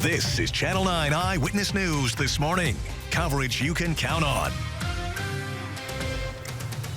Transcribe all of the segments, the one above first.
This is Channel 9 Eyewitness News this morning. Coverage you can count on.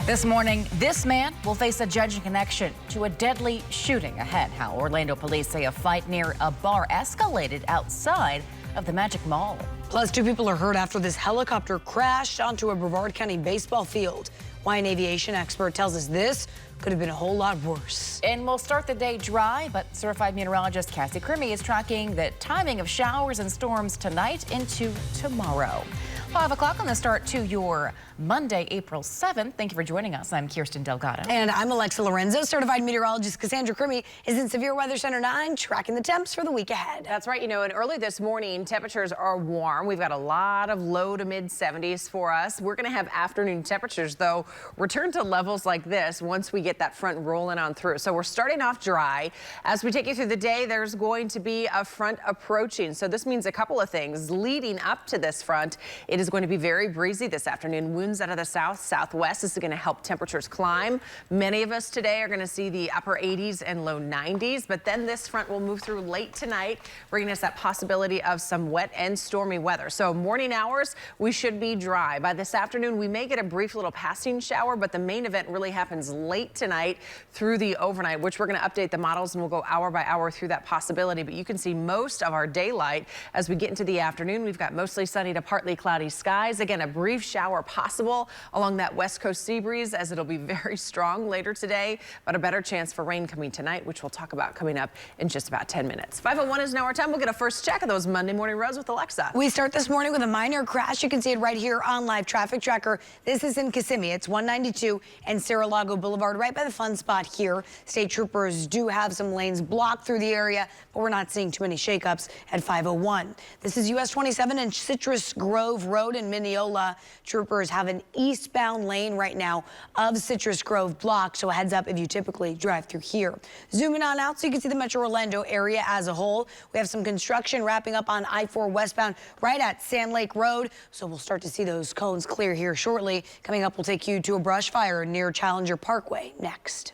This morning, this man will face a judge in connection to a deadly shooting ahead. How Orlando police say a fight near a bar escalated outside of the Magic Mall. Plus, 2 people are hurt after this helicopter crashed onto a Brevard County baseball field. Why an aviation expert tells us this could have been a whole lot worse. And we'll start the day dry, but certified meteorologist Cassie Crimmy is tracking the timing of showers and storms tonight into tomorrow. 5 o'clock on the start to your Monday, April 7th. Thank you for joining us. I'm Kirsten Delgado. And I'm Alexa Lorenzo. Certified meteorologist Cassandra Crimmy is in Severe Weather Center 9, tracking the temps for the week ahead. That's right. You know, and early this morning, temperatures are warm. We've got a lot of low to mid 70s for us. We're going to have afternoon temperatures, though, return to levels like this once we get that front rolling on through. So we're starting off dry. As we take you through the day, there's going to be a front approaching. So this means a couple of things leading up to this front. It is going to be very breezy this afternoon. Winds out of the south, southwest. This is going to help temperatures climb. Many of us today are going to see the upper 80s and low 90s, but then this front will move through late tonight, bringing us that possibility of some wet and stormy weather. So morning hours, we should be dry. By this afternoon, we may get a brief little passing shower, but the main event really happens late tonight through the overnight, which we're going to update the models and we'll go hour by hour through that possibility. But you can see most of our daylight as we get into the afternoon. We've got mostly sunny to partly cloudy skies. Again, a brief shower possible along that west coast sea breeze as it'll be very strong later today, but a better chance for rain coming tonight, which we'll talk about coming up in just about 10 minutes. 5:01 is now our time. We'll get a first check of those Monday morning roads with Alexa. We start this morning with a minor crash. You can see it right here on Live Traffic Tracker. This is in Kissimmee. It's 192 and Cerro Lago Boulevard, right by the fun spot here. State troopers do have some lanes blocked through the area, but we're not seeing too many shakeups at 5:01. This is US 27 and Citrus Grove Road in Mineola. Troopers have an eastbound lane right now of Citrus Grove blocked, so heads up if you typically drive through here. Zooming on out so you can see the Metro Orlando area as a whole. We have some construction wrapping up on I-4 westbound right at Sand Lake Road, so we'll start to see those cones clear here shortly. Coming up, we'll take you to a brush fire near Challenger Parkway next.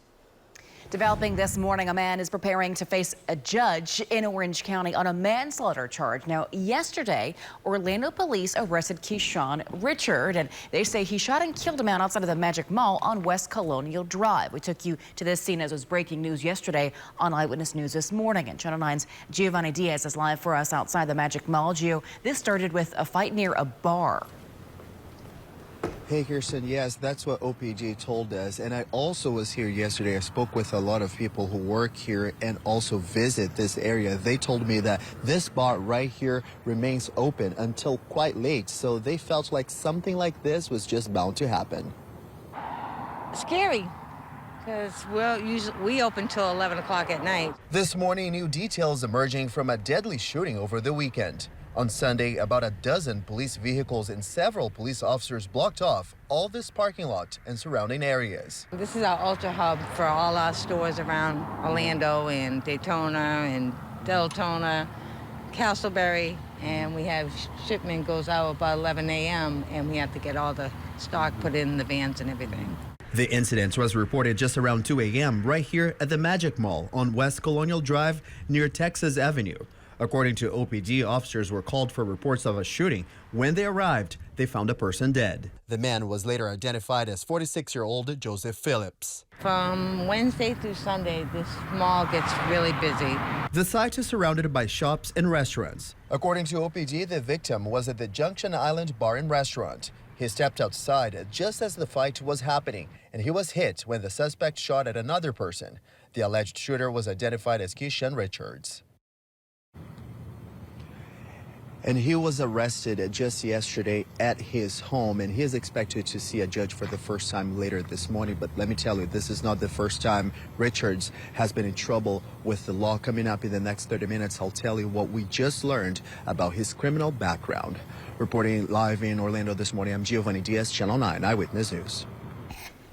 Developing this morning, a man is preparing to face a judge in Orange County on a manslaughter charge. Now, yesterday, Orlando police arrested Keyshawn Richard, and they say he shot and killed a man outside of the Magic Mall on West Colonial Drive. We took you to this scene as it was breaking news yesterday on Eyewitness News this morning. And Channel 9's Giovanni Diaz is live for us outside the Magic Mall. Gio, this started with a fight near a bar. Hey, Kirsten, yes, that's what OPG told us. And I also was here yesterday. I spoke with a lot of people who work here and also visit this area. They told me that this bar right here remains open until quite late. So they felt like something like this was just bound to happen. Scary, because we open till 11 o'clock at night. This morning, new details emerging from a deadly shooting over the weekend. On Sunday, about a dozen police vehicles and several police officers blocked off all this parking lot and surrounding areas. This is our ultra hub for all our stores around Orlando and Daytona and Deltona, Castleberry, and we have shipment goes out about 11 a.m. and we have to get all the stock put in the vans and everything. The incident was reported just around 2 a.m. right here at the Magic Mall on West Colonial Drive near Texas Avenue. According to OPG, officers were called for reports of a shooting. When they arrived, they found a person dead. The man was later identified as 46-year-old Joseph Phillips. From Wednesday through Sunday, this mall gets really busy. The site is surrounded by shops and restaurants. According to OPG, the victim was at the Junction Island Bar and Restaurant. He stepped outside just as the fight was happening, and he was hit when the suspect shot at another person. The alleged shooter was identified as Keyshawn Richards. And he was arrested just yesterday at his home, and he is expected to see a judge for the first time later this morning. But let me tell you, this is not the first time Richards has been in trouble with the law. Coming up in the next 30 minutes, I'll tell you what we just learned about his criminal background. Reporting live in Orlando this morning, I'm Giovanni Diaz, Channel 9 Eyewitness News.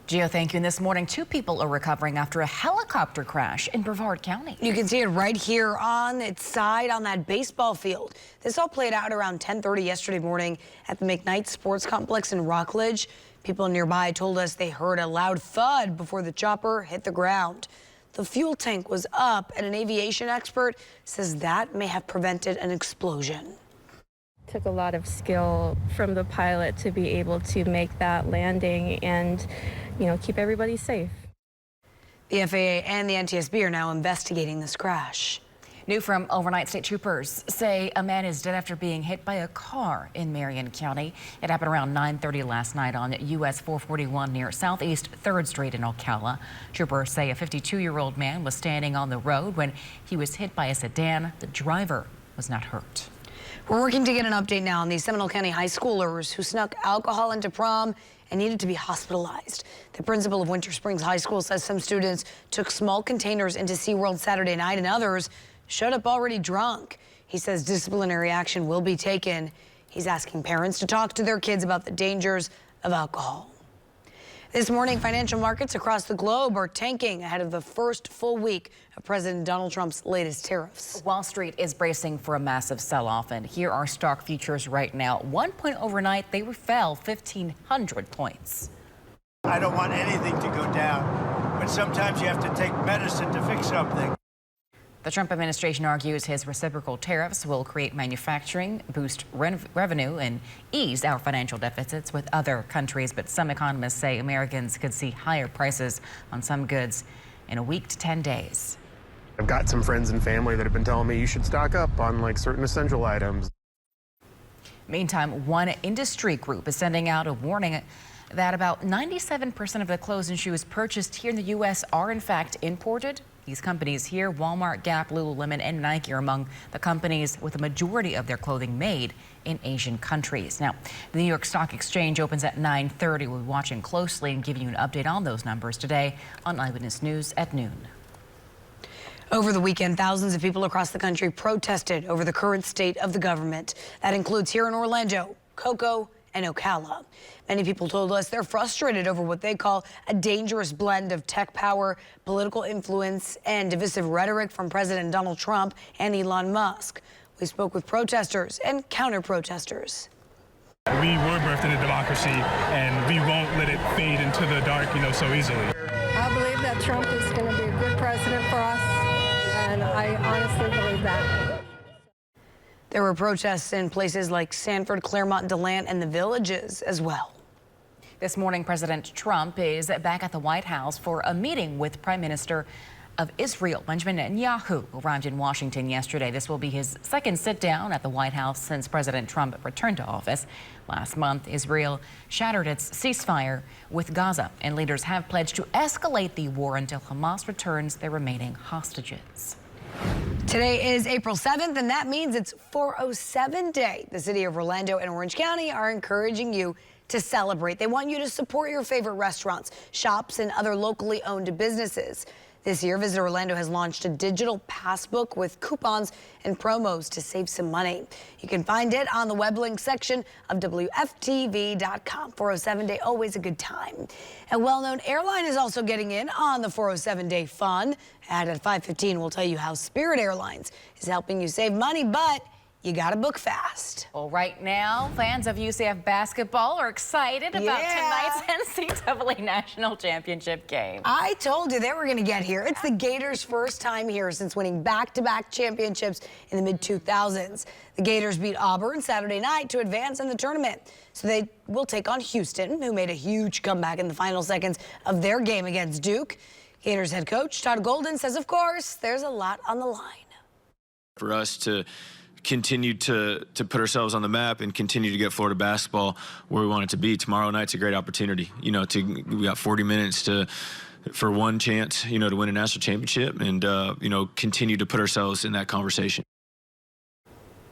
Gio, thank you. And this morning, 2 people are recovering after a helicopter crash in Brevard County. You can see it right here on its side on that baseball field. This all played out around 10:30 yesterday morning at the McKnight Sports Complex in Rockledge. People nearby told us they heard a loud thud before the chopper hit the ground. the fuel tank was up, and an aviation expert says that may have prevented an explosion. Took a lot of skill from the pilot to be able to make that landing and, keep everybody safe. The FAA and the NTSB are now investigating this crash. New from overnight, state troopers say a man is dead after being hit by a car in Marion County. It happened around 9:30 last night on US 441 near Southeast 3rd Street in Ocala. Troopers say a 52-year-old man was standing on the road when he was hit by a sedan. The driver was not hurt. We're working to get an update now on these Seminole County high schoolers who snuck alcohol into prom and needed to be hospitalized. The principal of Winter Springs High School says some students took small containers into SeaWorld Saturday night and others showed up already drunk. He says disciplinary action will be taken. He's asking parents to talk to their kids about the dangers of alcohol. This morning, financial markets across the globe are tanking ahead of the first full week of President Donald Trump's latest tariffs. Wall Street is bracing for a massive sell-off, and here are stock futures right now. 1 point overnight, they fell 1,500 points. I don't want anything to go down, but sometimes you have to take medicine to fix something. The Trump administration argues his reciprocal tariffs will create manufacturing, boost revenue, and ease our financial deficits with other countries. But some economists say Americans could see higher prices on some goods in a week to 10 days. I've got some friends and family that have been telling me you should stock up on certain essential items. Meantime, one industry group is sending out a warning that about 97% of the clothes and shoes purchased here in the U.S. are in fact imported. These companies here, Walmart, Gap, Lululemon, and Nike, are among the companies with the majority of their clothing made in Asian countries. Now, the New York Stock Exchange opens at 9:30. We'll be watching closely and giving you an update on those numbers today on Eyewitness News at noon. Over the weekend, thousands of people across the country protested over the current state of the government. That includes here in Orlando, Cocoa, and Ocala. Many people told us they're frustrated over what they call a dangerous blend of tech power, political influence, and divisive rhetoric from President Donald Trump and Elon Musk. We spoke with protesters and counter-protesters. We were birthed in a democracy, and we won't let it fade into the dark, so easily. I believe that Trump is going to be a good president for us, and I honestly believe that. There were protests in places like Sanford, Claremont, DeLand, and the Villages as well. This morning, President Trump is back at the White House for a meeting with Prime Minister of Israel, Benjamin Netanyahu, who arrived in Washington yesterday. This will be his second sit-down at the White House since President Trump returned to office. Last month, Israel shattered its ceasefire with Gaza, and leaders have pledged to escalate the war until Hamas returns their remaining hostages. Today is April 7th, and that means it's 407 Day. The city of Orlando and Orange County are encouraging you to celebrate. They want you to support your favorite restaurants, shops, and other locally owned businesses. This year, Visit Orlando has launched a digital passbook with coupons and promos to save some money. You can find it on the web link section of WFTV.com. 407 Day, always a good time. A well-known airline is also getting in on the 407 Day fun. At 5:15, we'll tell you how Spirit Airlines is helping you save money, but you got to book fast. Well, right now, fans of UCF basketball are excited about tonight's NCAA National Championship game. I told you they were going to get here. It's the Gators' first time here since winning back-to-back championships in the mid-2000s. The Gators beat Auburn Saturday night to advance in the tournament. So they will take on Houston, who made a huge comeback in the final seconds of their game against Duke. Gators head coach Todd Golden says, of course, there's a lot on the line. For us to continue to put ourselves on the map and continue to get Florida basketball where we want it to be. Tomorrow night's a great opportunity. We got 40 minutes for one chance, to win a national championship and, continue to put ourselves in that conversation.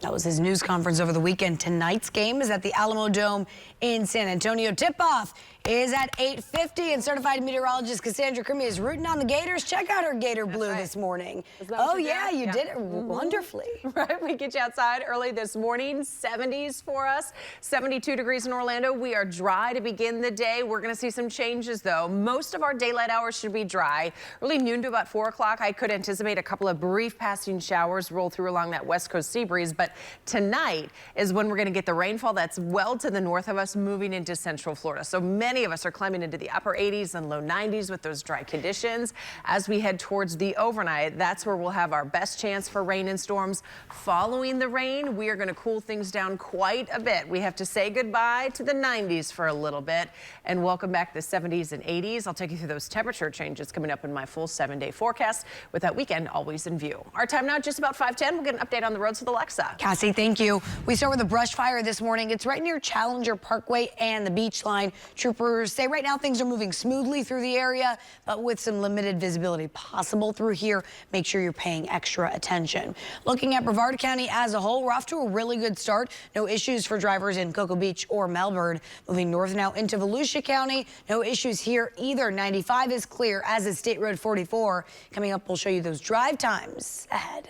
That was his news conference over the weekend. Tonight's game is at the Alamo Dome in San Antonio. Tip-off is at 8:50, and certified meteorologist Cassandra Crimi is rooting on the Gators. Check out her Gator blue this morning. Oh, yeah, you did it wonderfully. Right, we get you outside early this morning. 70s for us, 72 degrees in Orlando. We are dry to begin the day. We're going to see some changes, though. Most of our daylight hours should be dry. Early noon to about 4 o'clock, I could anticipate a couple of brief passing showers roll through along that west coast sea breeze, but tonight is when we're going to get the rainfall that's well to the north of us moving into central Florida. So many Many of us are climbing into the upper 80s and low 90s with those dry conditions. As we head towards the overnight, that's where we'll have our best chance for rain and storms. Following the rain, we are going to cool things down quite a bit. We have to say goodbye to the 90s for a little bit and welcome back the 70s and 80s. I'll take you through those temperature changes coming up in my full 7-day forecast with that weekend always in view. Our time now, just about 5:10. We'll get an update on the roads with Alexa. Cassie, thank you. We start with a brush fire this morning. It's right near Challenger Parkway and the beach line. Troopers say right now things are moving smoothly through the area, but with some limited visibility possible through here. Make sure you're paying extra attention. Looking at Brevard County as a whole, we're off to a really good start. No issues for drivers in Cocoa Beach or Melbourne. Moving north now into Volusia County. No issues here either. 95 is clear, as is State Road 44. Coming up, we'll show you those drive times ahead.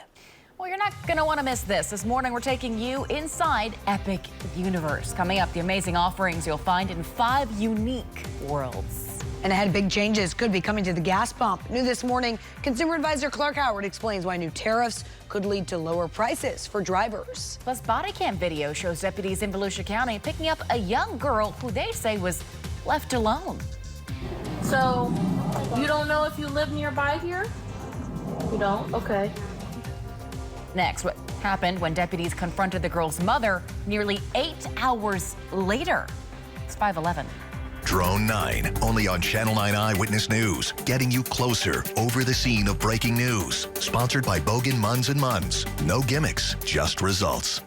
Well, you're not going to want to miss this. This morning, we're taking you inside Epic Universe. Coming up, the amazing offerings you'll find in 5 unique worlds. And ahead, big changes could be coming to the gas pump. New this morning, Consumer Advisor Clark Howard explains why new tariffs could lead to lower prices for drivers. Plus, body cam video shows deputies in Volusia County picking up a young girl who they say was left alone. So, you don't know if you live nearby here? You don't? Okay. Next, what happened when deputies confronted the girl's mother nearly 8 hours later? It's 5:11. Drone 9, only on Channel 9 Eyewitness News, getting you closer over the scene of breaking news. Sponsored by Bogan Munns & Munns. No gimmicks, just results.